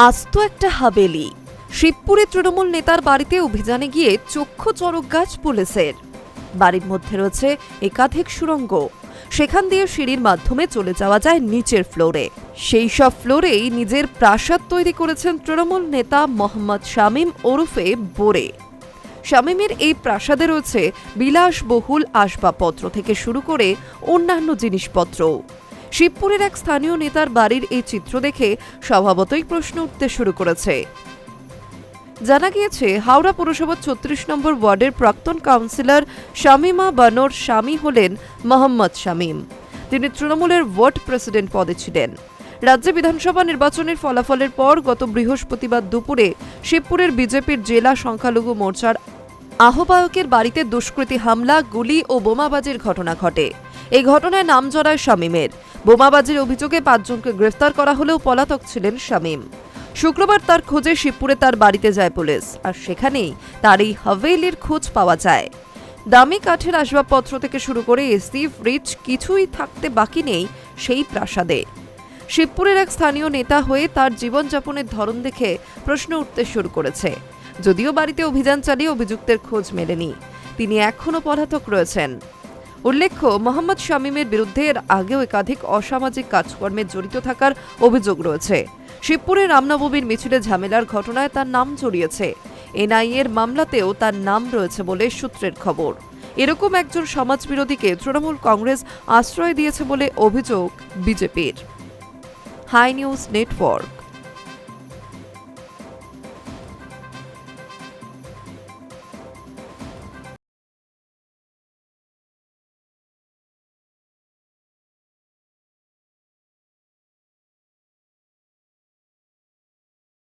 আস্ত একটা হাবেলি। শিবপুরে তৃণমূল নেতার বাড়িতে অভিযানে গিয়ে চক্ষু চড়ক গাছ পুলিশের। বাড়ির মধ্যে রয়েছে একাধিক সুড়ঙ্গ, সেখান দিয়ে সিঁড়ির মাধ্যমে চলে যাওয়া যায় নিচের ফ্লোরে। সেই সব ফ্লোরেই নিজের প্রাসাদ তৈরি করেছেন তৃণমূল নেতা মোহাম্মদ শামীম ওরফে বোরে। শামীমের এই প্রাসাদে রয়েছে বিলাসবহুল আসবাবপত্র থেকে শুরু করে অন্যান্য জিনিসপত্র। শিবপুরের এক স্থানীয় নেতার বাড়ির এই চিত্র দেখে স্বভাবতই প্রশ্ন উঠতে শুরু করেছে। জানা গিয়েছে, হাওড়া পুরসভার ৩৬ নম্বর ওয়ার্ডের প্রাক্তন কাউন্সিলর শামীমা বানোর স্বামী হলেন মোহাম্মদ শামীম। তিনি তৃণমূলের ওয়ার্ড প্রেসিডেন্ট পদে ছিলেন। রাজ্যে বিধানসভা নির্বাচনের ফলাফলের পর গত বৃহস্পতিবার দুপুরে শিবপুরের বিজেপির জেলা সংখ্যালঘু মোর্চার আহ্বায়কের বাড়িতে দুষ্কৃতী হামলা, গুলি ও বোমাবাজির ঘটনা ঘটে। এই ঘটনায় নাম জড়ায় শামীমের। বোমাবাজির অভিযোগে ৫ জনকে গ্রেফতার করা হলেও পলাতক ছিলেন শামীম। শুক্রবার তার খোঁজে শিবপুরে তার বাড়িতে যায় পুলিশ, আর সেখানেই তার এই হাভেলির খোঁজ পাওয়া যায়। দামি কাঠের আসবাবপত্র থেকে শুরু করে এসি, ফ্রিজ কিছুই থাকতে বাকি নেই সেই প্রাসাদে। শিবপুরের এক স্থানীয় নেতা হয়ে তার জীবনযাপনের ধরন দেখে প্রশ্ন উঠতে শুরু করেছে। যদিও বাড়িতে অভিযান চালিয়ে অভিযুক্তের খোঁজ মেলেনি, তিনি এখনও পলাতক রয়েছেন। উল্লেখ্য, মোহাম্মদ শামীমের বিরুদ্ধে এর আগেও একাধিক অসামাজিক কাজকর্মে জড়িত থাকার অভিযোগ রয়েছে। শিবপুরে রামনবমীর মিছিলে ঝামেলার ঘটনায় তার নাম জড়িয়েছে। এনআইএর মামলাতেও তার নাম রয়েছে বলে সূত্রের খবর। এরকম একজন সমাজবিরোধীকে তৃণমূল কংগ্রেস আশ্রয় দিয়েছে বলে অভিযোগ বিজেপির। Hi news network.